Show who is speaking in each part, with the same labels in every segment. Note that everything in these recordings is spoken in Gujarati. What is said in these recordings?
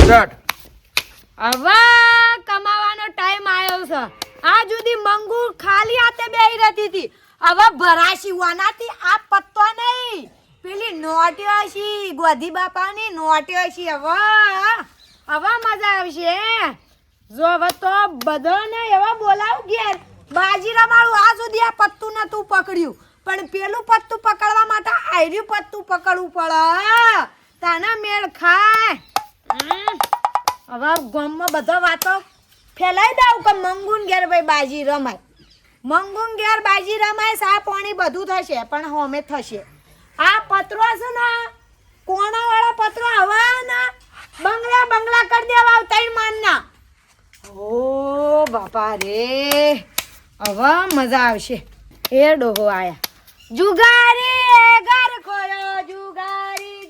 Speaker 1: હવે કમાવાનો ટાઈમ આવ્યો છે. આ જુદી મંગુ ખાલી હાથે બેહી રહેતી હતી. હવે ભરાશી વાનાથી આ પત્તો નહીં. પેલી નોટ્યો છી ગોધી બાપાની નોટ્યો છી. હવે મજા આવશે. જો હવે તો બધાને એવા બોલાવ ઘેર બાજી રમાડું. આ સુધી આ પત્તું નતું પકડ્યું પણ પેલું પત્તું પકડવા માટે આયર્યું પત્તું પકડવું પડે. તાના મેળ ખાય. હવે ગામમાં બધા વાતો ફેલાઈ દઉં કે મંગુન ઘેર ભાઈ બાજી રમાય. મંગુન ઘેર બાજી રમાય. સા પાણી બધું થશે પણ હોમે થશે. આ પત્રો છે ને કોણાવાળા પત્રો હવે ને બંગલા કરી દેવા ત્રણ માનના. ઓ બાપા રે હવે મજા આવશે. એ ડોહો આયા. જુગારી એ ઘર ખોયો જુગારી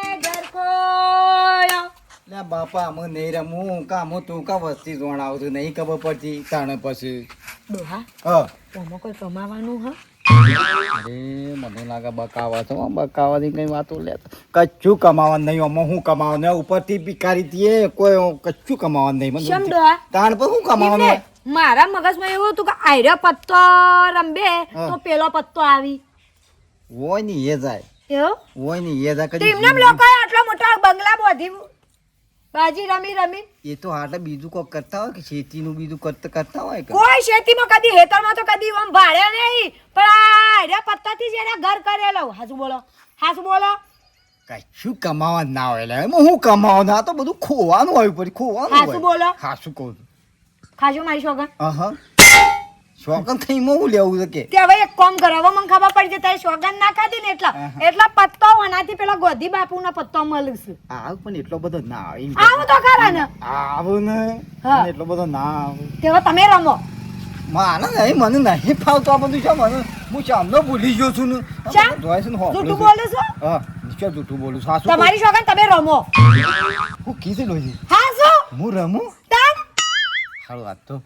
Speaker 1: એ ઘર ખોયો.
Speaker 2: લે બાપા અમે નહીં રમું કામ તું કા વસ્તી જોણાવતું નહીં ખબર પડતી તાણે પછી
Speaker 1: ડોહા
Speaker 2: હા
Speaker 1: ઓમાં કોઈ કમાવાનું હ?
Speaker 2: અરે મને લાગે બકાવા છો બકાવાની કઈ વાતો લે કચ્છું કમાવાનું નહીં આમાં હું કમાવાનું ઉપરથી ભિખારી થી કોઈ કચ્છું કમાવાનું નહીં મને
Speaker 1: શેમ ડોહા?
Speaker 2: તાણ પર હું કમાવાનું
Speaker 1: એટલે મારા મગજમાં એવું હતું કે આયરો પત્તો રંબે તો પેલો પત્તો આવી
Speaker 2: હોય ને એ જાય
Speaker 1: એવું
Speaker 2: હોય ને એ જાય કદી
Speaker 1: તેમને લોકો આટલા મોટા બંગલા બોધી બાજી રમી
Speaker 2: એ તો હાટે બીજું કોઈ કરતા હોય કે ખેતીનું બીજું કરતા હોય કે
Speaker 1: કોઈ ખેતીમાં કદી હેતરમાં તો કદી આમ ભાડે નહીં પણ આ આયરા પત્તાથી જ એના ઘર કરેલો. હાસુ બોલો
Speaker 2: કશું કમાવા ના હોય લે એમાં હું કમાવાનું આ તો બધું ખોવાનું હોય પડી ખોવાનું
Speaker 1: હાસુ બોલો.
Speaker 2: હા શું કહું છું
Speaker 1: ખાજો મારી શોગન.
Speaker 2: હા શોકન થઈ હું લેવું છે કે
Speaker 1: તે હવે એક કામ કરો. હવે મને ખબર પડી જાય તારી શોગન ના ખાધી ને એટલા પત્તો આનાથી પેલા ગોધી બાપુના પત્તો મળશે.
Speaker 2: આવ પણ એટલો બધો ના આવે
Speaker 1: આવું તો ખરા ને.
Speaker 2: આવું ને
Speaker 1: હા.
Speaker 2: એટલો બધો ના આવે
Speaker 1: તેવા તમે રમો.
Speaker 2: માને નહીં મને નહીં ફાવતું આ બધું છે મને હું ચામનો ભૂલી ગયો છું ને
Speaker 1: ચા?
Speaker 2: જોય છે ને
Speaker 1: જૂઠું બોલો છો?
Speaker 2: હા નીચે જૂઠું બોલું છું સાસુ
Speaker 1: તમારી શોગન તમે રમો.
Speaker 2: હું કીધું લોજી
Speaker 1: હા શું
Speaker 2: હું રમું
Speaker 1: તાન
Speaker 2: હારું વાત તો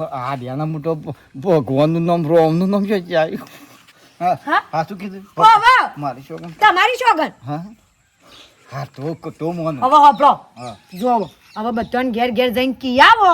Speaker 2: આ ધ્યાન મોટો ભગવાનનું નામ રોમનું નામ છે આવ્યું હા
Speaker 1: હા?
Speaker 2: હા શું કીધું
Speaker 1: હવે
Speaker 2: મારી શોગન
Speaker 1: તમારી શોગન.
Speaker 2: હા હા તો મોન
Speaker 1: હવે હોભળો
Speaker 2: હા
Speaker 1: જો હવે બધાને ઘેર જઈને કી આવો.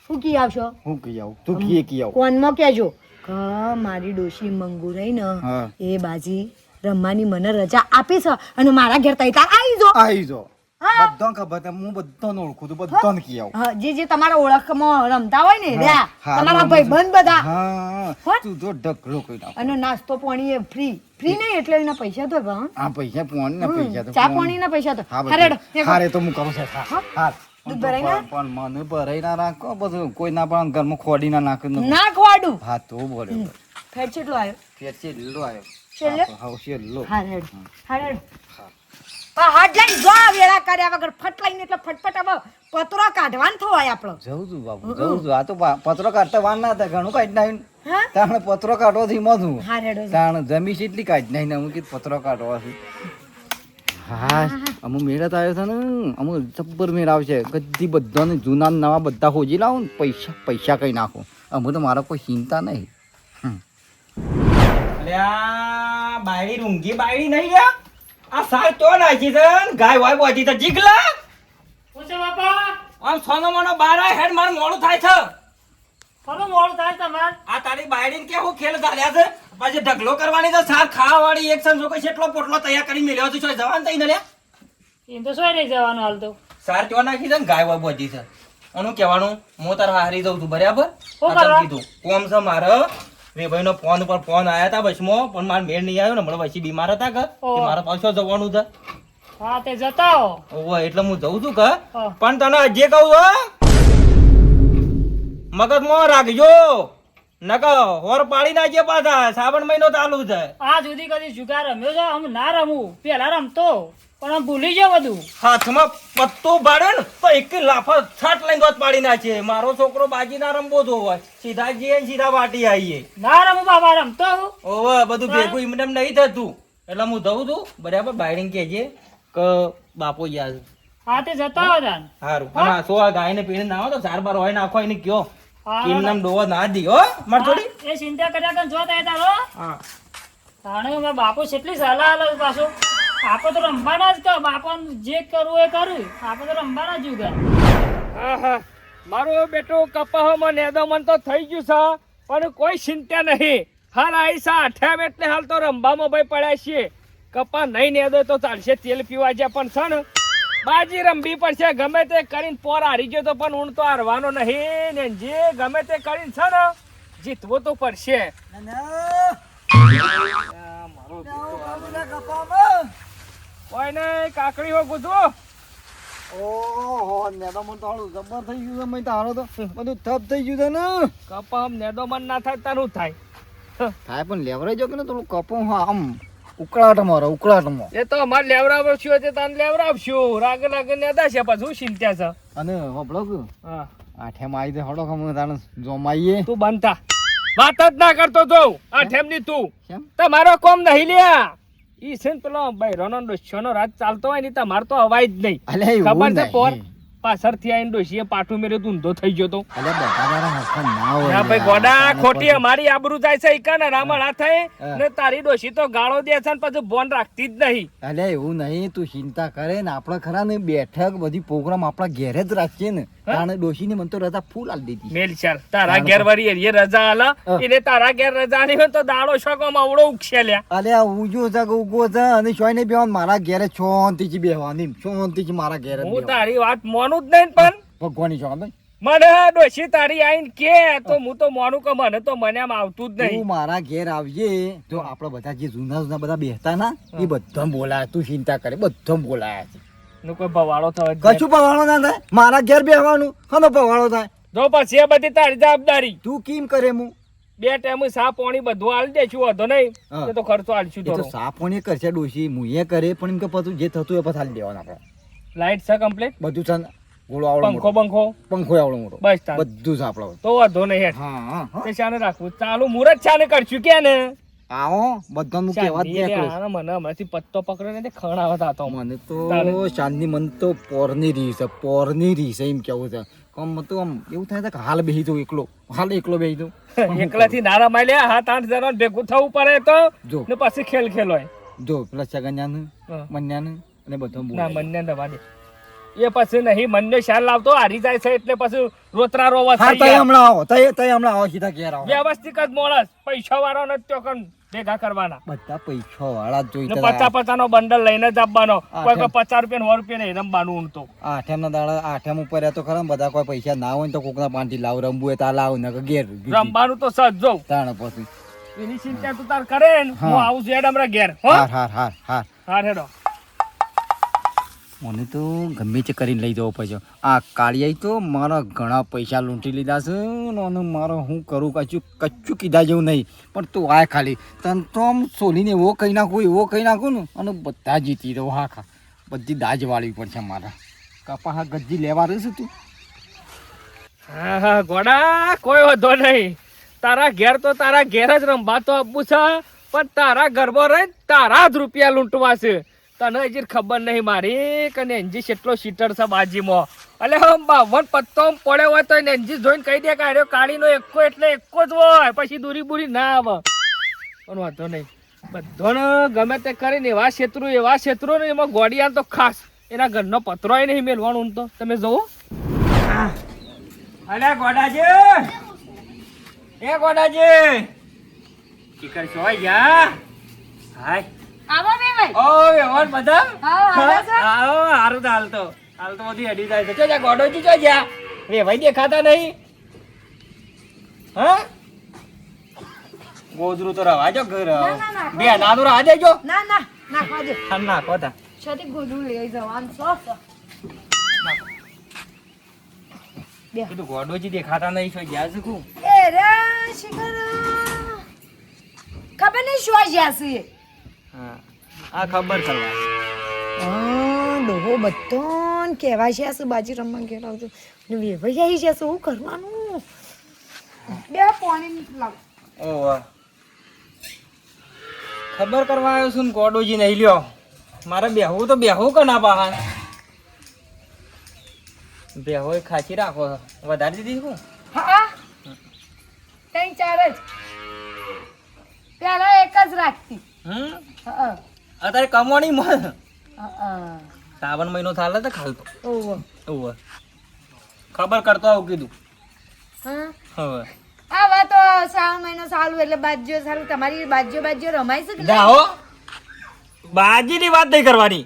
Speaker 1: શું કી આવશો?
Speaker 2: હું કહી આવું તું કીએ કી આવું
Speaker 1: કોનમાં કેજો કે મારી ડોશી મંગુ રહી ને
Speaker 2: હા.
Speaker 1: એ બાજી રમવાની મને રજા આપી છે અને મારા ઘેર તૈતાર આવી જો.
Speaker 2: આવી જો
Speaker 1: હા.
Speaker 2: બધાને ખબર છે હું બધાને ઓળખું છું બધાને કી આવું
Speaker 1: હા, જે તમારા ઓળખમાં રમતા હોય ને રહ્યા
Speaker 2: હા,
Speaker 1: તમારા
Speaker 2: હા,
Speaker 1: ભાઈબંધ બધા
Speaker 2: હા
Speaker 1: હા?
Speaker 2: તું તો ઢગલો કરી નાખ
Speaker 1: અને નાસ્તો પાણી એ ફ્રી નહીં એટલે એના પૈસા તો ભા.
Speaker 2: આ પૈસા પોણ ને પૈસા તો
Speaker 1: ચા પાણી ના પૈસા તો
Speaker 2: હા
Speaker 1: હારેડો,
Speaker 2: બધું. હારે તો હું કહું છું હા હા
Speaker 1: દૂધ ભરાઈ ના?
Speaker 2: પણ મને ભરાઈ ના રાખો બધું કોઈ ના પણ ઘરમાં ખોડી ના નાખે
Speaker 1: ના ખવાડું.
Speaker 2: હા તો બોલે
Speaker 1: ફેટ કેટલો આવ્યો
Speaker 2: ફેરથી લીલો આવ્યો
Speaker 1: છેલ્લે?
Speaker 2: હા છેલ્લો
Speaker 1: હારેડો હાથ લઈને જો આ વેળા કર્યા વગર ફટ લઈને એટલે ફટફટ હવે પતરો કાઢવાનો થવાય આપણો.
Speaker 2: જવું છું બાબુ જવું છું આ તો પત્રો કાઢતા વાર ના હતા ઘણું કાઢી નાખ્યું
Speaker 1: હા
Speaker 2: તાણે પત્રો કાઢવાથી મધું
Speaker 1: હારેડો
Speaker 2: તાણ જમી છે એટલી કાઢી નાખીને અમુક પત્રો કાઢવાથી હા અમુક મેળા તો આવ્યો છે ને અમુક જબ્બર મેળ આવશે કદી બધાને જૂના ને નવા બધા હોજી લાવો ને પૈસા કઈ નાખો અમુક તો મારા કોઈ ચિંતા નહીં
Speaker 3: અલ્યા બાયડી રૂંગી બાયડી નહીં લ્યા આ સાલ તો નાખી છે ને ગાય હોય બોધી તો જીગલા
Speaker 4: પૂછો બાપા
Speaker 3: આમ સોનો મોનો બારા હેડ માર મોડું થાય છે
Speaker 4: થોડું મોડું થાય તમારે.
Speaker 3: આ તારી બાયડીને કે હું ખેલ ગાલ્યા છે પછી ઢગલો કરવાની છે સાર ખાવા વાળી એક સંજો કોઈ એટલો પોટલો તૈયાર કરી મેલ્યો છે શું જવાન તઈ ને લ્યા
Speaker 4: એમ તો શું નહીં જવાનું હાલ તો.
Speaker 3: સાર તો નાખી છે ને ગાય હોય બોધી છે એનું કહેવાનું હું તાર હારી જઉં છું બરાબર
Speaker 4: શું
Speaker 3: આ તને
Speaker 4: કરવા?
Speaker 3: કીધું કોમ છે મારે રેભાઈ નો ફોન ઉપર ફોન આયા હતા બસમાં પણ મારે મેળ નહીં આવ્યો ને હમણાં પછી બીમાર હતા કે
Speaker 4: ઓહ.
Speaker 3: મારે પાછો જવાનું છે
Speaker 4: હા તે જતા હો.
Speaker 3: ઓવે એટલે હું જઉં છું કે
Speaker 4: હા.
Speaker 3: પણ તને હજી કહું છો મગજમાં રાખજો નક હોર પાડી નાખજે પાછા શ્રાવણ મહિનો ચાલુ છે
Speaker 4: આ સુધી કદી જુગાર રમ્યો છે આમ ના રમું પેલા રમતો પણ આમ ભૂલી ગયો બધું.
Speaker 3: હાથમાં પત્તું ભાડે ને તો એક લાફા છાટ લઈને દોત પાડી નાખે મારો છોકરો બાજી ના રમવો જો હોય સીધા જઈએ ને સીધા વાટી આવીએ
Speaker 4: ના રમું બાબા રમતો હું.
Speaker 3: ઓવે બધું ભેગું એમને નહીં થતું એટલે હું જઉં છું બરાબર બાયડીને કહેજે કે બાપો યાદ
Speaker 4: હા તે જતા હો તાન.
Speaker 3: સારું અને આ સો આ ગાયને પીને ના આવો તો 4 હોય નાખો એને કયો
Speaker 4: હા,
Speaker 3: એમ નામ ડોવા ના દી હો માર થોડી
Speaker 4: હા, એ ચિંતા કર્યા કર જો તાય તારો
Speaker 3: હા
Speaker 4: તાણે મારા બાપુ કેટલી સલાહ આલે પાછો આપણે તો રમવાના જ કહો બાપાનું જે કરવું એ કરું આપણે તો રમવાના જ ઉગા.
Speaker 3: આહા, મારો બેટો કપાહમાં નેદો મન તો થઈ ગયું છે પણ કોઈ ચિંતા નહીં. હાલ આઈસા આઠેમ એટલે હાલ તો રંભામાં ભાઈ પડ્યા છીએ. કપા નહીં નેદો તો ચાલશે, તેલ પીવા જ્યાં પણ છે ને બાજી રમવી પડશે. ગમે તે કરીને પોર હારી ગયો તો પણ ઊંડ તો હારવાનો નહીં ને જે ગમે તે કરીને છે ને જીતવો તો પડશે. કોઈ નહીં કાકડી હો ગુજવો.
Speaker 2: ઓહો નેદામણ તો હારું જબર થઈ ગયું છે. મેં તારો તો બધું થપ થઈ ગયું છે ને.
Speaker 3: કપા નેદો મન ના થાય તારું થાય.
Speaker 2: થાય પણ લેવરાઈ જો કે ને થોડું કપો આમ ઉકળાટમાં રહો ઉકળાટમાં.
Speaker 3: એ તો અમારે લેવરાવશું તે તને લેવરાવશું. રાગે રાગે નેદા છે પાછું ચિંતા છે.
Speaker 2: અને હોબળો કે
Speaker 3: હા
Speaker 2: આઠેમાં આવી દે હડો ખમ તાણે જોમાઈએ.
Speaker 3: તું બનતા વાત જ ના કરતો તો આઠેમની તું
Speaker 2: કેમ
Speaker 3: તમારો કોમ નહીં લ્યા. ઈ છે ને પેલો ભાઈ રોનો ડોશીનો રાત ચાલતો હોય ને તમારે તો અવાય જ નહીં.
Speaker 2: અલ્યા
Speaker 3: ખબર
Speaker 2: એવું
Speaker 3: છે પોર
Speaker 2: નહીં.
Speaker 3: પાછળથી આવીને ડોશીએ પાઠું મેર્યું તું ઊંધો થઈ ગયો તો.
Speaker 2: અલ્યા બધા તારા હરખા ના હોય
Speaker 3: ના ભાઈ
Speaker 2: યાર.
Speaker 3: ગોડા
Speaker 2: તાને
Speaker 3: ખોટી
Speaker 2: પછી-
Speaker 3: અમારી આબરૂ જાય છે ઈકાને રામણ આ થઈ
Speaker 2: હા.
Speaker 3: ને તારી ડોશી તો ગાળો દે છે ને પછી બોન રાખતી જ નહીં.
Speaker 2: અલ્યા એવું નહીં તું ચિંતા કરે ને આપણે ખરા ને બેઠક બધી પ્રોગ્રામ આપણા ઘેરે જ રાખીએ ને તાણે ડોશીની મને તો રજા ફૂલ આલી દીધી.
Speaker 3: મેલ ચાલ તારા ઘેર વરી એ રજા આલા
Speaker 2: હા.
Speaker 3: એટલે તારા ઘેર રજા આલી હોય તો દાડો શોકમાં આવડો ઉગશે લ્યા.
Speaker 2: અલ્યા ઉજો છે કે ઉગો છે અને શોય ને બેવાનું મારા ઘેરે શાંતિથી બેહવાની શાંતિથી મારા ઘેરે જ
Speaker 3: હું
Speaker 2: બેહવાનું.
Speaker 3: તારી વાત મોનું જ નહીં પણ
Speaker 2: ભગવાનની શાંતિ.
Speaker 3: મને ડોશી તારી આઈને કે તો હું તો મોનું કે મને તો મને આમ આવતું જ
Speaker 2: તું
Speaker 3: નહીં.
Speaker 2: મારા ઘેર આવજે તો આપડે બધા જે જૂના બધા બેહતા ના એ બધા બોલાય. તું ચિંતા કરે બધા બોલાયા છે.
Speaker 3: નું કોઈ ભવાળો થયો જ નહીં.
Speaker 2: કશું પવાળો ના થાય મારા ઘેર બેહવાનું હનો પવાળો થાય.
Speaker 3: જો પછી એ બધી તારી જવાબદારી.
Speaker 2: તું કેમ કરે હું
Speaker 3: બે ટાઈમ સા પાણી બધું આલી દેશું વધો નહીં
Speaker 2: હા.
Speaker 3: એ તો ખર્ચો આલશું
Speaker 2: એ તો
Speaker 3: થોડો.
Speaker 2: સાપોણી કરશે ડોશી મુએ કરે પણ એમ કે પાછું જે થતું એ પછી દેવાના આપણે
Speaker 3: લાઈટ છે કમ્પ્લીટ
Speaker 2: બધું છે ને. ગોળો આવડો
Speaker 3: પંખો
Speaker 2: મોટો
Speaker 3: બંખો
Speaker 2: પંખો આવડો મોટો
Speaker 3: બસ તાર
Speaker 2: બધું છે આપડે.
Speaker 3: તો વધો નહીં હેઠ.
Speaker 2: હા હા હા.
Speaker 3: તે શાને રાખવું ચાલુ મુહૂર્ત શાને કરશું કે ને
Speaker 2: આવો બધાનું કહેવા જ
Speaker 3: શાંતિ રે,
Speaker 2: નીકળું.
Speaker 3: આને મને હમણાંથી પત્તો પકડે ને તે ખણ આવત આતો
Speaker 2: મને
Speaker 3: તારે?
Speaker 2: તો ચાંદની મન તો પોરની રીસ છે પોરની રીસ એમ કેવું છે. કમ તો આમ એવું થાય છે કે હાલ બેહી જવું એકલો બેહી જવું.
Speaker 3: એકલાથી ના રમાય લે 7-8 જણા ભેગું થવું પડે તો
Speaker 2: જો
Speaker 3: ને પછી ખેલ ખેલ હોય.
Speaker 2: જો પેલા સગન્યાનું
Speaker 3: હા.
Speaker 2: મન્યાનું અને બધું
Speaker 3: ના
Speaker 2: બોલાય.
Speaker 3: મનને દવા દે એ પછી નહીં મનને શાલ લાવતો હારી જાય છે એટલે પછી રોતરા રોવા
Speaker 2: હા
Speaker 3: થઈ
Speaker 2: તય
Speaker 3: ગયા.
Speaker 2: હમણાં આવો તય હમણાં આવો સીધા ઘેર આવો.
Speaker 3: વ્યવસ્થિત જ મોણસ પૈસા વાળો નથી તો કણ ભેગા કરવાના
Speaker 2: બધા પૈસા વાળા જ
Speaker 3: ને
Speaker 2: જોઈતા
Speaker 3: 50 નો બંડલ લઈને જ આપવાનો. કોઈ
Speaker 2: આઠમ.
Speaker 3: કોઈ 50 રૂપિયા 100 રૂપિયા નહીં રમવાનું ઊંઘતો.
Speaker 2: આઠમ ના દાડા આઠમ ઉપર રહ્યા તો ખરા ને બધા કોઈ પૈસા ના હોય ને તો કોકના પાંચથી લાવ રમવું હોય તો આ લાવ ને ઘેર
Speaker 3: રમવાનું તો સજ જો
Speaker 2: તાણ પછી
Speaker 3: એની ચિંતા તું તાર કરે ને
Speaker 2: હા.
Speaker 3: હું આવું છું હેડ હમણાં ઘેર હો
Speaker 2: હાર હાર હાર હાર
Speaker 3: હાર હેડો.
Speaker 2: મને તો ગમે તે કરીને લઈ જવો પડશે. આ કાળિયાઈ તો મારા ઘણા પૈસા લૂંટી લીધા છે અને મારો હું કરું કચ્ચું કીધા જેવું નહીં પણ તું આ ખાલી તને તો આમ સોલીને એવો કહી નાખું ને અને બધા જીતી દઉં. હા ખા બધી દાજ વાળવી પડશે મારા. કપા હા ગಜ್જી લેવા રહ્યું છે તું.
Speaker 3: હા હા ગોડા કોઈ વાંધો નહીં. તારા ઘેર તો તારા ઘેર જ રમવા તો આપવું છે પણ તારા ગરબો રહી તારા જ રૂપિયા લૂંટવા છે. તને હજી ખબર નહીં મારી કે નેનજી કેટલો સીટર છે બાજીમાં. એટલે હમ 52 પત્તો પડ્યો હોય તો નેનજી જોઈને કહી દે કે આર્યો કાળીનો એકો એટલે એકો જ હોય પછી દૂરી બુરી ના આવે. પણ વાંધો નહીં બધાને ગમે તે કરીને એવા ક્ષેત્રો ને એમાં ગોડિયા તો ખાસ એના ઘરનો પતરોય નહીં મેળવાનું તો તમે જોવો. અલ્યા ગોડાજી એ ગોડાજી ચીકર સોય જા હાય
Speaker 1: આવો બે ભાઈ.
Speaker 3: ઓ વ્યવહાર બધા
Speaker 1: હા, આવે છે?
Speaker 3: આવો હારું તો હાલ તો બધી અડી જાય છે. જો જા ગોડોજી જો જા રે ભાઈ દેખાતા નહીં. હા ગોદરું તો રવા જો ઘર
Speaker 1: ના, ના.
Speaker 3: બે નાનું રવા દેજો.
Speaker 1: ના ના નાખવા દે.
Speaker 3: હા નાખો તા
Speaker 1: છતી ગોદડું લઈ જવાનું સો બે
Speaker 3: કીધું ગોડોજી દેખાતા નહીં છો ગયા છે કુ
Speaker 1: એ રે શિખર ખબર નહીં શું જ્યાં છે.
Speaker 3: હા આ ખબર કરવા
Speaker 1: ડોહો બધો કહેવા છે શું બાજી રમવા ઘેર આવજો ને વેવાઈ આવી છે શું કરવાનું. બે પાણી લાવ.
Speaker 3: ઓહ ખબર કરવા આવ્યો છું ને ગોડોજી નહીં લ્યો. મારે બેહવું તો બેહવું કે ના બહાર બેહો ખાચી રાખો વધારી દીધી શું
Speaker 1: હા 3-4 જ પેલા એક જ રાખતી. હા
Speaker 5: અત્યારે કમોણી મળ
Speaker 1: અ.
Speaker 5: શ્રાવણ મહિનો ચાલે તો ખાલતો
Speaker 1: ઓહો.
Speaker 5: ઓવે ખબર કરતો આવું કીધું
Speaker 1: હા
Speaker 5: હવે
Speaker 1: આવા તો શ્રાવણ મહિનો ચાલુ એટલે બાજ્યો ચાલુ તમારી બાજ્યો રમાય છે કે
Speaker 5: જાઓ બાજીની વાત નહીં કરવાની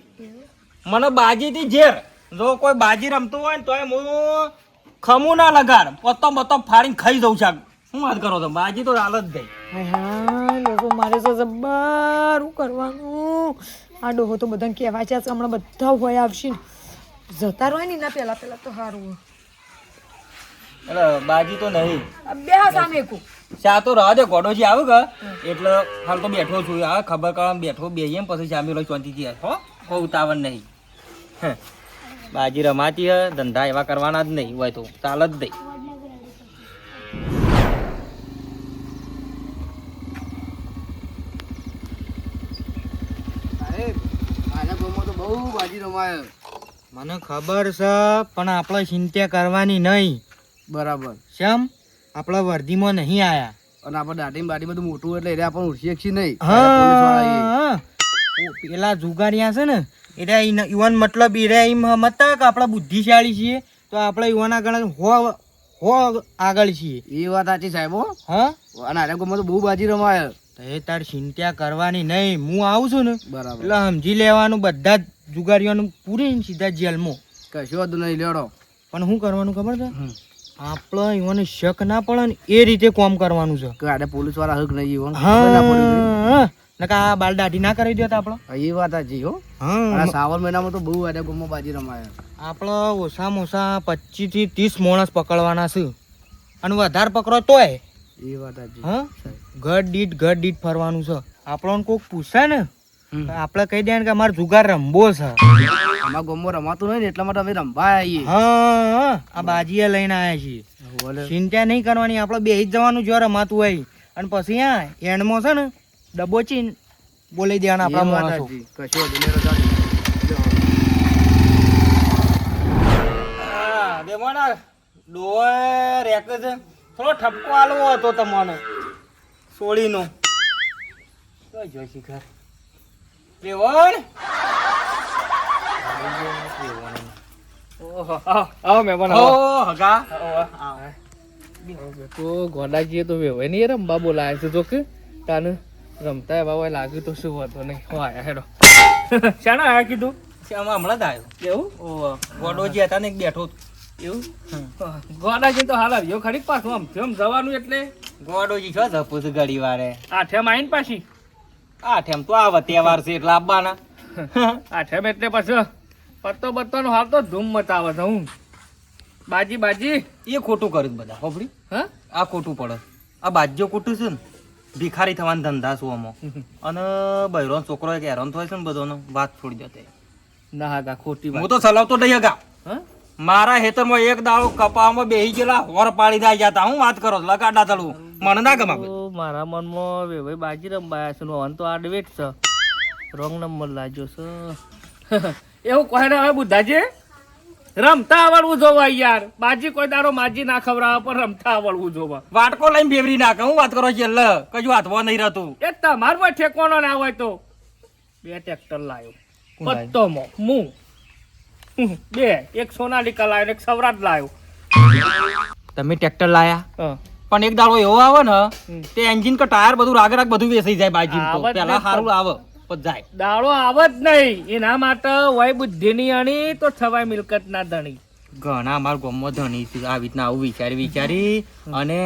Speaker 5: મને બાજીથી ઝેર જો કોઈ બાજી રમતું હોય ને તોય હું ખમું ના લગાડ પત્તો બત્તો ફાડીને ખાઈ જઉં છું શું વાત કરો છો બાજી તો હાલ જ ગઈ
Speaker 1: હા લોકો મારે તો જબ્બર શું કરવાનું આ ડોહો તો બધાને કહેવા છે હમણાં બધા હોય આવશે ને. જતા રહે ને એના પહેલા તો સારું
Speaker 5: એટલે બાજી તો નહીં
Speaker 1: બે હા સામે કુ
Speaker 5: ચા તો રહા દે ગોડોજી આવે કે એટલે હાલ તો બેઠો છું આ ખબર કરવા બેઠો બેહીએ પછી જામી લો ચોંતીથી હો કોઈ ઉતાવળ નહીં હે. બાજી રમાતી હે ધંધા એવા કરવાના જ નહીં હોય તો ચાલ જ નહીં
Speaker 2: મારા ગામમાં તો બહુ બાજી રમાય.
Speaker 5: મને ખબર છે પણ આપણે ચિંતા કરવાની નહીં
Speaker 2: બરાબર.
Speaker 5: શેમ આપણા વર્ધીમાં નહીં આયા
Speaker 2: અને આપણે દાઢી બાટી બધું મોટું એટલે એટલે આપણને ઉઠી શકીએ નહીં. પોલીસવાળા
Speaker 5: હા પેલા જુગારિયા છે ને એટલે યુવાન મતલબ એ એમ સમજતા કે આપણે બુદ્ધિશાળી છીએ તો આપણે યુવાના ગણે હો આગળ છીએ
Speaker 2: એ વાત સાચી સાહેબ હો.
Speaker 5: હા
Speaker 2: અને આના ગામમાં તો બહુ બાજી રમાય.
Speaker 5: તો એ તાર ચિંતા કરવાની નહીં હું આવું છું ને
Speaker 2: બરાબર.
Speaker 5: એટલે સમજી લેવાનું બધા જ જુગારીઓનું પૂરી સીધા જેલમાં
Speaker 2: કશું વાંધો નહીં લેડો.
Speaker 5: પણ શું કરવાનું ખબર છે આપણે યુવાને શક ના પડે ને એ રીતે કામ કરવાનું છે
Speaker 2: કે આને પોલીસવાળા હક નહીં એવો ખબર ના પડી ગઈ.
Speaker 5: હા નકા આ બાલ દાઢી ના કરી દેતા આપણે
Speaker 2: એ વાત સાચી હો.
Speaker 5: હા
Speaker 2: અને શ્રાવણ મહિનામાં તો બહુ આના ગામમાં બાજી રમાય.
Speaker 5: આપણે ઓછામાં ઓછા 25 થી 30 માણસ પકડવાના છે અને વધારે પકડો તોય
Speaker 2: એ વાત સાચી.
Speaker 5: હા ઘર દીઠ ફરવાનું છે આપણને કોક પૂછે ને તો આપણે કહી દે કે અમારે જુગાર રમવો છે
Speaker 2: અમારા ગામમાં રમાતું નહીં ને એટલા માટે અમે રમવા આવીએ.
Speaker 5: હા આ બાજીએ લઈને આવ્યા છીએ
Speaker 2: બોલે.
Speaker 5: ચિંતા નહીં કરવાની આપણે બે જ જવાનું જો રમાતું હોય અને પછી હા એન્ડમાં છે ને ડબ્બો ચીન બોલી દેવાના
Speaker 2: એ
Speaker 5: આપણા
Speaker 2: વાત
Speaker 5: માણસો
Speaker 2: સાચી. કશું વાંધો નહીં, રજા દો.
Speaker 5: હા દેવાના ડોય રેકે છે થોડો ઠપકો આલવો હતો તમને સોળીનો તો જો શિખર રેવણ
Speaker 3: ઓહો આવો મહેમાન
Speaker 5: ઓ
Speaker 3: આવો
Speaker 5: હગા
Speaker 3: તો ગોડાજીએ તો વેવાય નહીં રમવા બોલાયા છે જો કે તાને રમતા એવા હોય લાગ્યું તો શું વાંધો નહીં હો આયા હેડો શાના આયા કીધું
Speaker 5: આમાં હમણાં જ આવ્યો
Speaker 3: એવું
Speaker 5: ઓ ગોડોજી હતા ને એક બેઠો હતો.
Speaker 3: એવું ગોડાજી તો હાલ આવ્યો ખરી પાછું આમ જેમ જવાનું એટલે
Speaker 5: ગોડોજી છો જપું છું ઘડી વારે
Speaker 3: આઠેમ આવીને પાછી
Speaker 5: આઠેમ તો આવે તહેવાર છે એટલે આવવાના
Speaker 3: આઠેમ એટલે પછી પત્તો બત્તોનો હાલ તો ધૂમ મચાવે છે હું બાજી
Speaker 5: એ ખોટું કર્યું બધા હોભળી
Speaker 3: હા
Speaker 5: આ ખોટું પડે આ બાજ્યો ખોટું છે ને ભિખારી થવાના ધંધા શું આમાં અને બૈરો છોકરો એક હેરાન થાય છે ને બધાનો વાત છોડી દેતે
Speaker 3: ના હા ખોટી
Speaker 5: હું
Speaker 3: વાત
Speaker 5: તો ચલાવતો નહીં હગા
Speaker 3: હા
Speaker 5: મારા હેતરમાં એક દાડો કપામાં બેહી ગયેલા હોર પાડી દઈ જતા હું વાત કરો છો? લગાડા તળું મને ના ગમા
Speaker 3: તો મારા મનમાં વેવાઈ બાજી રમવાયા છે હન તો આ ડેટ છે રોંગ નંબર લાગ્યો છે એવું કહે ને હવે બુદ્ધાજી રમતા આવડવું જોવા યાર બાજી કોઈ દારો માજી ના ખવડાવે પણ રમતા આવડવું જોવા
Speaker 5: વાટકો લઈને ફેવરી નાખે હું વાત કરો છો એટલે કજું હાથમાં નહીં રહેતું
Speaker 3: એ તમારું કોઈ ઠેકોનો ના હોય તો બે ટ્રેક્ટર લાવ્યો પત્તોમાં હું બે એક સોનાલિકા લાવ્યો ને એક સવરાટ લાવ્યો
Speaker 5: તમે ટ્રેક્ટર લાયા
Speaker 3: હા
Speaker 5: પણ એક દાડો એવો આવે ને તે એન્જિન કે ટાયર બધું રાગ બધું વેસાઈ જાય બાજી
Speaker 3: આવત
Speaker 5: પેલા
Speaker 3: નહીં
Speaker 5: સારું આવે પછી જાય
Speaker 3: દાડો આવે જ નહીં એના માટે વય બુદ્ધિની અણી તો થવાય મિલકત ના ધણી
Speaker 5: ઘણા અમારા ગામમાં ધણી છે આવી રીતના આવું વિચારી અને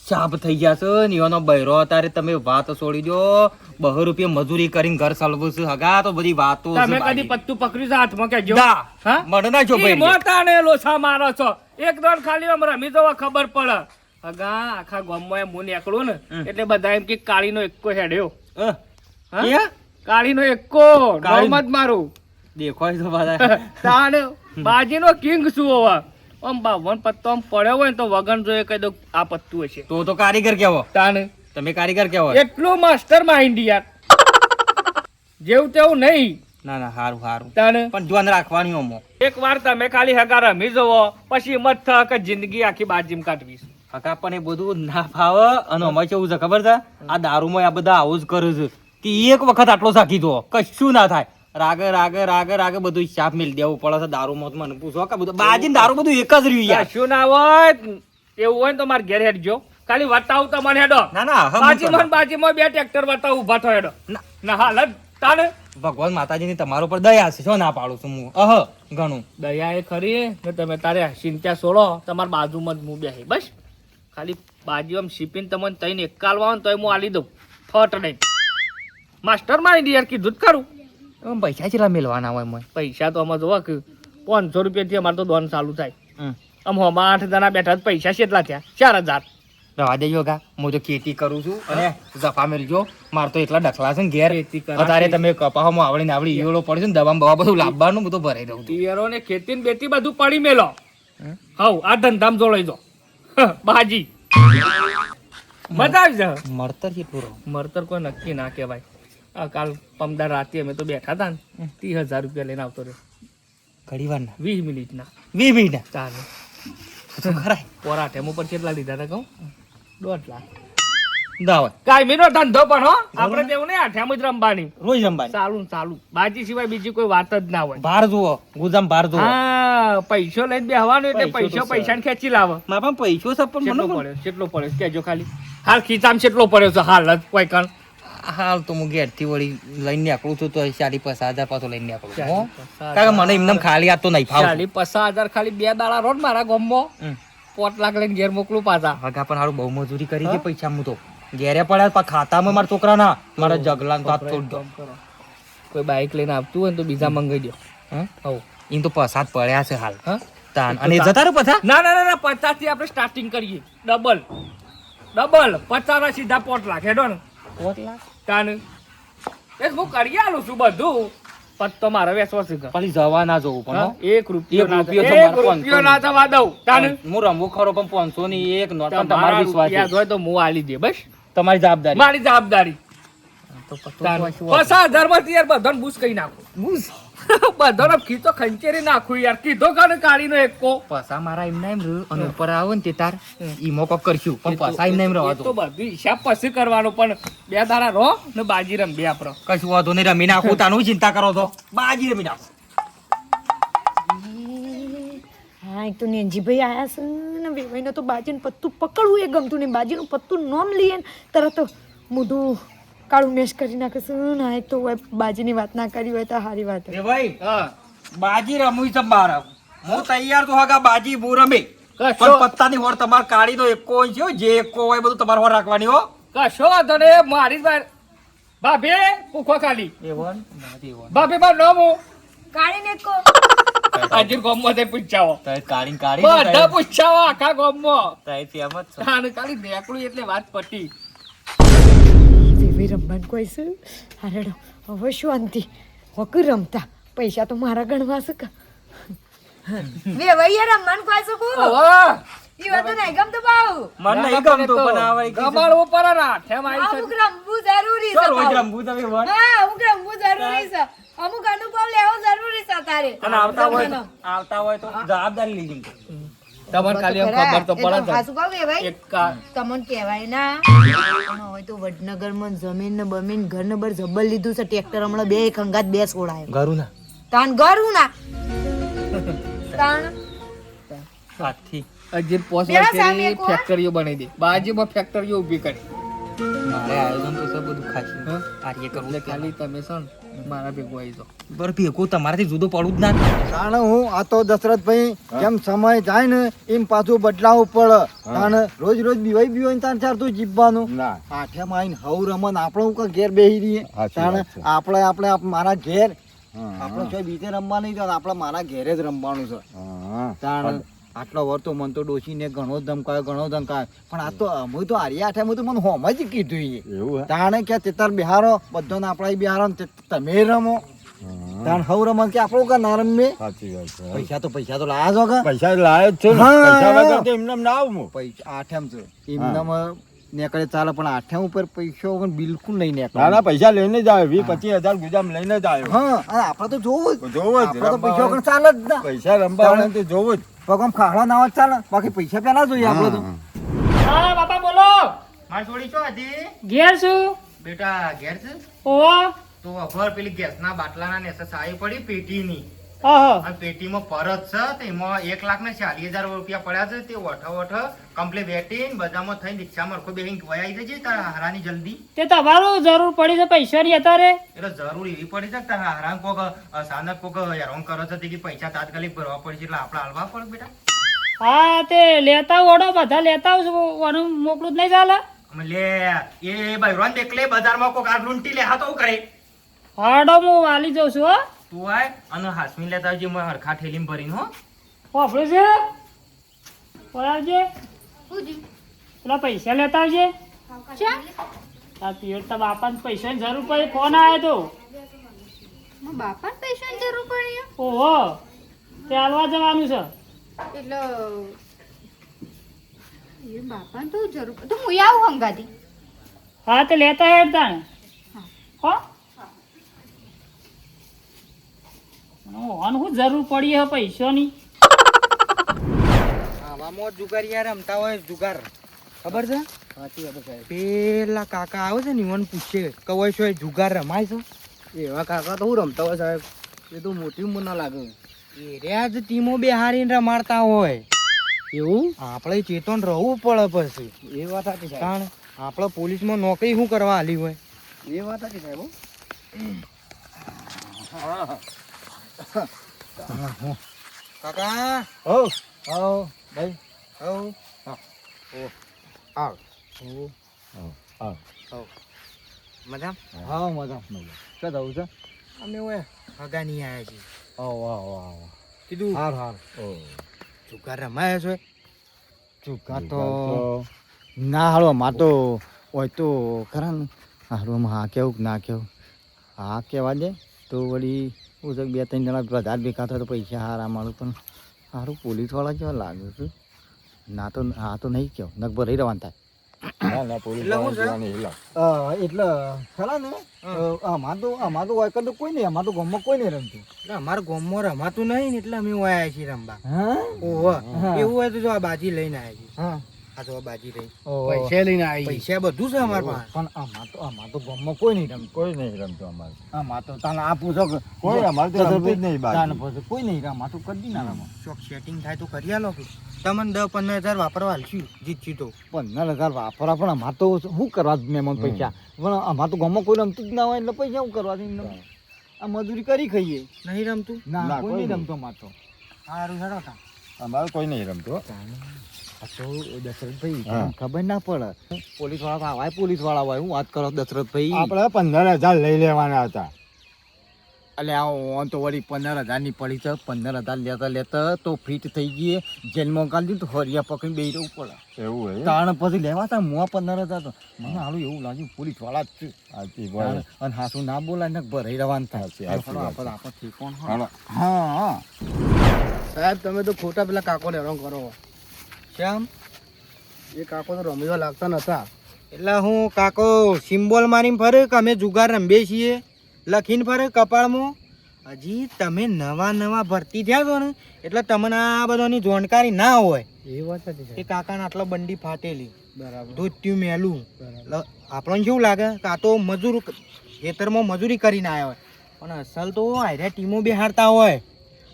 Speaker 5: સાપ થઈ ગયા છે ને એનો બૈરો અત્યારે તમે વાત છોડી દો 200 રૂપિયા મજૂરી કરીને ઘર ચાલવું છે હગા તો બધી વાતો છે
Speaker 3: તમે કદી
Speaker 5: બાજી.
Speaker 3: પત્તું પકડ્યું છે હાથમાં કેજો
Speaker 5: ના,
Speaker 3: હા
Speaker 5: મને ના જો
Speaker 3: ઈ
Speaker 5: ભાઈ
Speaker 3: મોટાને લોસા મારો છો એક દોડ ખાલી આમ રમી જવા ખબર પડે અગા આખા ગામમાં એમ હું નીકળું ને એટલે બધા એમ કે કાળીનો એક્કો હેડ્યો હા? કાળીનો એક્કો
Speaker 5: કાળી-
Speaker 3: નોમ જ મારું
Speaker 5: દેખાય તો બધા
Speaker 3: તાણ બાજીનો કિંગ છું હવે આમ 52 પત્તો આમ પડ્યો હોય ને તો વગન જોઈએ કહી દો આ પત્તું હશે
Speaker 5: તો કારીગર કેવો
Speaker 3: તાણ
Speaker 5: તમે કારીગર કેવો
Speaker 3: એટલું માસ્ટર માઇન્ડ યાર જેવું તેવું નહીં
Speaker 5: ના ના હારું હારું
Speaker 3: તાણ
Speaker 5: પણ ધ્યાન રાખવાની ઓમો
Speaker 3: એક વાર તમે ખાલી હગા રમી જવો પછી મત થાય કે જિંદગી આખી બાજીમ કાઢવી છે.
Speaker 5: હકા પણ એ બધું ના ફાવે અને અમે કેવું છે ખબર છે આ દારૂમાં આ બધા આવું જ કરે છે કે એક વખત આટલો સાખી દો કશું ના થાય. રાગે બધું શાપ મેલ દેવું પડે છે. દારૂ મોત મને પૂછો કે બધું બાજી દારૂ બધું એક જ રહ્યું યાર.
Speaker 3: કશું ના હોય એવું હોય ને તો મારે ઘેર હેડજો. ખાલી વટાવું તો મને હેડો.
Speaker 5: ના ના હવે હું કરું.
Speaker 3: બાજીમાં 2 ટ્રેક્ટર વટાવું ઉભા થયો હેડો. ના હાલ જ તાને
Speaker 5: ભગવાન માતાજીની તમારો પર દયા છે. શું ના પાડું છું હું ઘણું.
Speaker 3: દયા એ ખરી ને તમે તારે ચિંતા છોડો. તમારી બાજુમાં જ હું બેહી બસ. ખાલી બાજુ આમ શીપીને તમને તઈને એકાલવા ને તોય હું આલી દઉં ફટ નહીં. માસ્ટર મારી યાર કીધું જ ખરું.
Speaker 5: પૈસા કેટલા મેળવાના હોય મને?
Speaker 3: પૈસા તો અમે જોવા કે 500 રૂપિયાથી અમારે તો દોન ચાલુ થાય. આમ હોમાં 8 જણા બેઠા તો પૈસા કેટલા થયા? 4000.
Speaker 5: રવા દેજો કા, હું તો ખેતી કરું છું અને જફા મેલજો. મારે તો એટલા ડખલા છે ને ઘેર. અત્યારે તમે કપાહમાં આવડી ઈયળો પડે છે ને દવા બવા બધું લાવવાનું બધું ભરાઈ દઉં.
Speaker 3: તિયરો ને ખેતી ને બેતી બધું પડી મેલો. હવ આ ધંધામાં જોડાઈ દો. બાજી મજા આવી જાય.
Speaker 5: મળતર કેટલું રહું?
Speaker 3: મળતર કોઈ નક્કી ના કહેવાય. આ કાલ પમદાર રાતે અમે તો બેઠા હતા ને 30,000 રૂપિયા લઈને આવતો રહ્યો.
Speaker 5: ઘડી વાર ના
Speaker 3: 20 મિનિટના
Speaker 5: 20 મિનિટ
Speaker 3: ચાલે.
Speaker 5: તો ખરાય
Speaker 3: પોરાઠેમ ઉપર કેટલા લીધા હતા કહું? 2 લાખ.
Speaker 5: દાવત
Speaker 3: કાયમીનો ધંધો પણ હો. આપણે તેવું નહીં આઠેમ જ રમવાની.
Speaker 5: રોજ રમવાની.
Speaker 3: ચાલુ ને ચાલુ. બાજી સિવાય બીજી કોઈ વાત જ ના હોય.
Speaker 5: બહાર જુઓ, ગુજામ બહાર જુઓ.
Speaker 3: હા પૈસો લઈને બેહવાનું એટલે પૈસાને ખેંચી લાવે.
Speaker 5: મારા પાસે પૈસો છે પણ
Speaker 3: કેટલો
Speaker 5: મને
Speaker 3: પડ્યો? કેટલો પડ્યો કેજો ખાલી. હાલ ખીચામાં કેટલો પડ્યો છે હાલ જ કોઈ કણ?
Speaker 5: હાલ તો હું ઘેરથી વળી લઈને નીકળું છું તો 40-50,000 પાછો લઈને નીકળું છું. હો?
Speaker 3: 50,000.
Speaker 5: કારણ કે મને એમને ખાલી આ તો નહીં ફાવતું.
Speaker 3: 40-50,000 ખાલી 2 દાડા રોડ મારા ગામમાં. 5 લાખ લઈને ઘેર મોકલું પાછા.
Speaker 5: હગા પણ હારું બહુ મજૂરી કરી છે પૈસા હું તો ઘેરે પડ્યા પણ ખાતામાં મારા છોકરાના મારા જગલાન તો હાથ તોડ દો.
Speaker 3: કોઈ બાઈક લઈને આવતું હોય ને તો બીજા મંગાઈ દો.
Speaker 5: હવ એમ તો પસાદ પડ્યા છે હાલ.
Speaker 3: હા
Speaker 5: તાન અને જતા રહો પછા.
Speaker 3: ના ના ના 50 થી આપણે સ્ટાર્ટિંગ કરીએ. ડબલ 50 ના સીધા 5 લાખ હેડો ને.
Speaker 5: 5 લાખ
Speaker 3: તાન એ હું કરી આલું છું બધું. પત્તો મારે વેચવો છે.
Speaker 5: ખાલી જવા ના જવું પણ હો.
Speaker 3: 1 રૂપિયો
Speaker 5: એક રૂપિયો
Speaker 3: ના થવા દઉં. તાન
Speaker 5: હું રમવું ખરો પણ 500 ની એક નોટ પણ તમારો વિશ્વાસ છે.
Speaker 3: હોય તો હું આલી દે બસ.
Speaker 5: તમારી જવાબદારી.
Speaker 3: મારી જવાબદારી. 50,000 માંથી યાર બધાને બૂસ કરી નાખું. બધાનો ખીચો ખંચેરી નાખું યાર. કીધો કાને કાઢીનો એકો.
Speaker 5: પસા મારા એમના એમ રહ્યું અને ઉપર આવો ને તે તાર ઈમો કોક કરશું પણ પસા એમને એમ રહેવા
Speaker 3: એ તો
Speaker 5: દો.
Speaker 3: બધું હિસાબ પછી કરવાનો પણ 2 દાડા રહો ને બાજી રમી આપણો.
Speaker 5: કશું વાંધો નહીં રમી નાખું તાનું ચિંતા કરો તો બાજી રમી નાખું.
Speaker 1: હા એક તો નેનજીભાઈ આયા છે ને વેવાઈનો તો બાજીનું પત્તું પકડવું એ ગમતું નહીં. બાજીનું પત્તું નોમ લઈએ ને તરત મોઢું કાળું મેશ કરી નાખે છે ને. આ એક તો બાજીની વાત ના કરી હોય તો સારી વાત.
Speaker 5: એ ભાઈ
Speaker 3: હા
Speaker 5: બાજી રમવી છે બાર હું તૈયાર તો હગા બાજી બહુ રમે
Speaker 3: કશો
Speaker 5: પણ પત્તાની હોર તમારે કાઢી દો એકો છે હો. જે એકો હોય બધું તમારે હોર રાખવાની હો.
Speaker 3: કશો વાંધો નહીં. મારી બાર ભાભી પૂખો ખાલી ભાભી બાર નો હું
Speaker 1: કાઢીને કો
Speaker 3: આજે ગામમાં જઈ પૂછાવો.
Speaker 5: કાઢી
Speaker 3: બધા પૂછાવો આખા ગામમાં.
Speaker 5: ફેમસ છે.
Speaker 3: તાને ખાલી નેકળું એટલે વાત પટી.
Speaker 1: વેવાઈ રમવાનું કોઈ છે. હારેડો હવે શાંતિ હોકર રમતા પૈસા તો મારા ગણવા છે કા. વેવાઈ રમવાનું કોઈ છે કો ઈ વાત નહીં ગમતો બાઉ.
Speaker 5: મને નહીં ગમતું પણ આ વળી કીધું.
Speaker 3: ગમાડવું પડે ને આઠેમ આવી
Speaker 1: અમુક
Speaker 3: છે.
Speaker 1: રમવું જરૂરી
Speaker 5: તો
Speaker 1: છે
Speaker 5: રોજ
Speaker 1: બાઉ.
Speaker 5: રમવું તમે વળ.
Speaker 1: હા અમુક રમવું જરૂરી છે. અમુક અનુભવ લેવો જરૂરી છે તારે.
Speaker 5: અને આવતા હોય તો જવાબદારી લીધી
Speaker 3: તમારે ખાલી એમ ખબર તો પડે ને.
Speaker 1: હાસુ કહું વેવાઈ
Speaker 3: એક કા
Speaker 1: તમને કહેવાય ના પણ હવે તો વડનગરમાં જમીન ને બમીન ઘર ને બર જબર લીધું છે. ટ્રેક્ટર હમણાં 2 ખંગાત 2 છોડાયો.
Speaker 5: ઘરું ના
Speaker 1: તાન ઘરું ના તાણ
Speaker 5: સાથી
Speaker 3: અજીર પોસ
Speaker 1: પેલા સામે એક વાર.
Speaker 3: ફેક્ટરીઓ બનાવી દે. બાજુમાં ફેક્ટરીઓ ઊભી કરી.
Speaker 5: મારે આયોજન તો છે બધું ખાસું કાર્ય કરવું
Speaker 3: એટલે ખાલી તમે છો ને મારા ભેગું આવી જાઓ.
Speaker 5: બર ભેગું તમારાથી જુદું પડવું જ ના.
Speaker 2: કારણ હું આ તો દશરથભાઈ જેમ સમય જાય ને એમ પાછું બદલાવું પડે. કારણ રોજ રોજ બીવાઈ તાર ચાર તો જીવવાનું આઠેમ આવીને હવ રમન આપણે ઘેર બેસી રહીએ. કારણ આપણે મારા ઘેર આપણે કોઈ બીજે રમવા નહીં જવાનું. આપણે મારા ઘેરે જ રમવાનું છે. કારણ આટલો વર તો મન તો ડોશીને ઘણો ધમકાયો પણ આ તો અમે તો આર્યા આઠે તો મને હોમ જ કીધું. તાણે કે તેતાર બિહારો બધો આપણા બિહારો તમે રમો. તાણ હવ રમન કે આપણું કા ના રમે. પૈસા તો લાયા છો કે
Speaker 6: પૈસા લાયો જ છું ને. પૈસા વગર તો એમને ના આવું હું.
Speaker 2: પૈસા આઠેમ છે એમનામાં નીકળે ચાલે પણ આઠેમ ઉપર પૈસા વગર બિલકુલ નહીં
Speaker 6: ના
Speaker 2: નીકળે.
Speaker 6: ના પૈસા લઈને જ આવ્યો 20-25,000 ગુજામ લઈને જ આવ્યો.
Speaker 2: હા અને આપણે તો જોવું જ.
Speaker 6: જોવો જ
Speaker 2: આપણે તો
Speaker 6: રમવા
Speaker 2: પૈસા વગર ચાલે જ ના.
Speaker 6: પૈસા રમવા વાળાને તો જોવો જ.
Speaker 2: પગમ ખાખડા ના હોય ચાલે બાકી પૈસા પેલા જોઈએ આપણે તો.
Speaker 3: હા બાપા બોલો.
Speaker 5: મારી છોડી છો હજી
Speaker 4: ઘેર છું
Speaker 2: બેટા ઘેર છે
Speaker 4: ઓહો
Speaker 2: તો અભર પેલી ગેસના બાટલાના નેસે સાઈ પડી પેટીની
Speaker 4: હા
Speaker 2: અને પેટીમાં પરત છે તો એમાં 1,40,000 રૂપિયા પડ્યા છે તે વઠ કમ્પ્લીટ બેટીને બધામાં થઈને રિક્ષામાં રખો બેહીને વયાઈ જજે તારા હારાની જલ્દી
Speaker 4: તે તમારું જરૂર પડી છે પૈસાની અત્યારે
Speaker 2: એટલે જરૂર એવી પડી છે કે તારા હારાને કોક અચાનક કોક હેરાન કરે છે તે કે પૈસા તાત્કાલિક ભરવા પડે છે એટલે આપણે હાલવા પડે બેટા
Speaker 4: હા તે લેતા ઓડો બધા લેતા આવશું મોકલું જ નહીં ચાલે
Speaker 2: અમે લે એ બૈરોન દેખલે બજારમાં કોક આ લૂંટી લે હા તો હું કરે
Speaker 4: હાડો હું વાલી જઉં છું હો
Speaker 2: તું આય અને હાસમી લેતા આવજે મેં હરખા ઠેલીમાં ભરીને હો
Speaker 4: વાપરું છે બોલાવજે પેલા પૈસા લેતા આવજે આ પિયર તો બાપાને પૈસાની જરૂર પડી ફોન આવ્યો તો
Speaker 1: બાપા પૈસાની જરૂર પડી
Speaker 4: ઓહો તે હાલવા જવાનું છે
Speaker 1: એટલે એ બાપાને તો જરૂર તો હું આવું હંગાતી
Speaker 4: હા તે લેતા હેડતા ને હો શું જરૂર પડી હે પૈસાની
Speaker 5: આવામાં જુગારિયા રમતા હોય જુગાર ખબર છે પેલા કાકા આવે છે ને ઈવન પૂછે કે હોય શું જુગાર રમાય છે
Speaker 2: એવા કાકા તો હું રમતા હોય સાહેબ એ તો મોટી ઉંમર ના લાગે
Speaker 5: એ રહ્યા જ ટીમો બેહારીને રમાડતા હોય
Speaker 2: એવું
Speaker 5: આપણે ચેતન રહેવું પડે પછી
Speaker 2: એ વાત સાચી સાહેબ
Speaker 5: કારણ આપણે પોલીસમાં નોકરી શું કરવા આલી હોય
Speaker 2: એ વાત સાચી સાહેબ હો.
Speaker 5: કાકા
Speaker 6: હો આવો ભાઈ
Speaker 5: હવ
Speaker 6: આવ
Speaker 5: મજા
Speaker 6: હા મજા શું થવું છે
Speaker 5: અમે હોય હગાની આયા છીએ
Speaker 6: આવો આવો આવો
Speaker 5: કીધું
Speaker 6: હાર હાર ઓ
Speaker 5: જુગાર રમાય છે
Speaker 2: ચૂકા તો ના હાલો માં તો હોય તો ખરા ને હારું હા કેવું કે ના કેવું હા કહેવા દે તો વળી હું તો 2-3 જણા વધારે ભેગા થાય તો પૈસા હારા મારું પણ સારું પોલીસવાળા કેવા લાગે છે ના તો હા તો નહીં કહો નકબર રહી રહેવાનું થાય
Speaker 6: ના ના પોલીસ
Speaker 5: એટલે હું છે?
Speaker 6: વાળાની હિલા.
Speaker 2: એટલે ખરા ને આમાં તો હોય તો કોઈ નહીં આમાં તો ગામમાં કોઈ નહીં રમતું
Speaker 5: એટલે અમારા ગામમાં રમાતું નહીં ને એટલે અમે આયા છીએ રમવા
Speaker 2: હા
Speaker 5: ઓહો
Speaker 2: હા.
Speaker 5: એવું હોય તો જો આ બાજી લઈને આવ્યા છીએ
Speaker 2: હા
Speaker 5: આ તો આ બાજી રહી
Speaker 2: પૈસા લઈને આવી
Speaker 5: પૈસા બધું છે અમારા પાસે
Speaker 2: પણ આમાં તો ગામમાં કોઈ નહીં રમતું
Speaker 6: કોઈ નહીં રમતું અમારે
Speaker 2: આમાં તો તાને આ પૂછો કે
Speaker 6: કોઈ અમારે તો રમતું જ નહીં બાકી.
Speaker 2: તાને પૂછો કોઈ નહીં આમાં તો કદી ના રમો
Speaker 5: ચોક સેટિંગ થાય તો કરી આલો કે તમને 10-15 હજાર વાપરવા હાલશું જીતશું તો
Speaker 2: 15,000 વાપરા પણ આમાં તો શું કરવા મહેમાન પૈસા પણ આમાં તો ગામમાં કોઈ રમતું જ ના હોય એટલે પૈસા શું કરવા આ મજૂરી કરી ખાઈએ
Speaker 5: નહીં રમતું
Speaker 2: ના
Speaker 6: ના,
Speaker 2: કોઈ
Speaker 6: કોઈ
Speaker 2: નહીં
Speaker 6: નહીં.
Speaker 2: રમતો આમાં તો
Speaker 5: સારું હેડો તા
Speaker 6: અમારે કોઈ નહીં રમતું હો.
Speaker 2: આ તો દશરથભાઈ
Speaker 6: હા.
Speaker 2: તમને ખબર ના પડે પોલીસ વાળા આવાય પોલીસ વાળા હોય હું વાત કરો દશરથભાઈ
Speaker 6: આપણે 15,000 લઈ લેવાના હતા
Speaker 2: એટલે આ ઓન તો વળી 15,000 ની પડી છે 15,000 લેતા લેતા તો ફીટ થઈ ગઈ જેલમાં કાઢી દીધું તો હરિયા પકડીને બેહી રહેવું પડે
Speaker 6: એવું હોય
Speaker 2: તાણ પછી લેવા તા મુઆ 15,000 તો મને હાલું એવું લાગ્યું પોલીસ વાળા જ છે
Speaker 6: સાચી વાત.
Speaker 2: અને હાસું ના બોલાય ને ભરાઈ રહેવાનું થાય
Speaker 6: સાચી વાત.
Speaker 2: આપણે આપણે ઠીકોણ હોય.
Speaker 6: હાલો.
Speaker 2: હા સાહેબ તમે તો ખોટા પેલા કાકો હેરાન કરો
Speaker 5: શ્યામ
Speaker 2: એ કાકો તો રમવા લાગતા નતા
Speaker 5: એટલે હું કાકો સિમ્બોલ મારીને ફરે કે અમે જુગાર રમીએ છીએ લખીને ફરે કપાળમાં હજી તમે નવા ભરતી થયા છો ને એટલે તમને આ બધાની જાણકારી ના હોય
Speaker 2: એ વાત હતી
Speaker 5: કે કાકાને આટલો બંડી ફાટેલી
Speaker 2: બરાબર
Speaker 5: ધોત્યું મેલું એટલે આપણને શું લાગે કે આ તો મજૂર ખેતરમાં મજૂરી કરીને આવ્યા હોય પણ અસલ તો આયરા ટીમો બેહાડતા હોય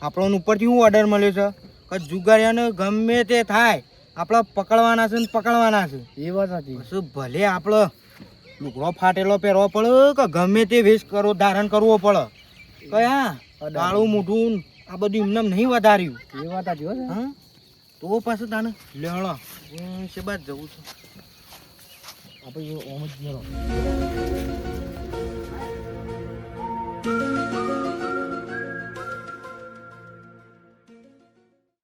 Speaker 5: આપણને ઉપરથી શું ઓર્ડર મળ્યો છે કે જુગારિયાને ગમે તે થાય આપણે પકડવાના છે ને પકડવાના છે
Speaker 2: એ વાત હતી
Speaker 5: શું ભલે આપણે લુગડો ફાટેલો પહેરવો પડે કે ગમે તે વેશ કરો ધારણ કરવો પડે કયા કાળું મોઢું આ બધું એમને નહીં વધાર્યું
Speaker 2: એ વાત હતી હો
Speaker 5: હા તો પાછું તાને લેણો હું છે બાદ જવું છું
Speaker 2: આપણે ઓમ જ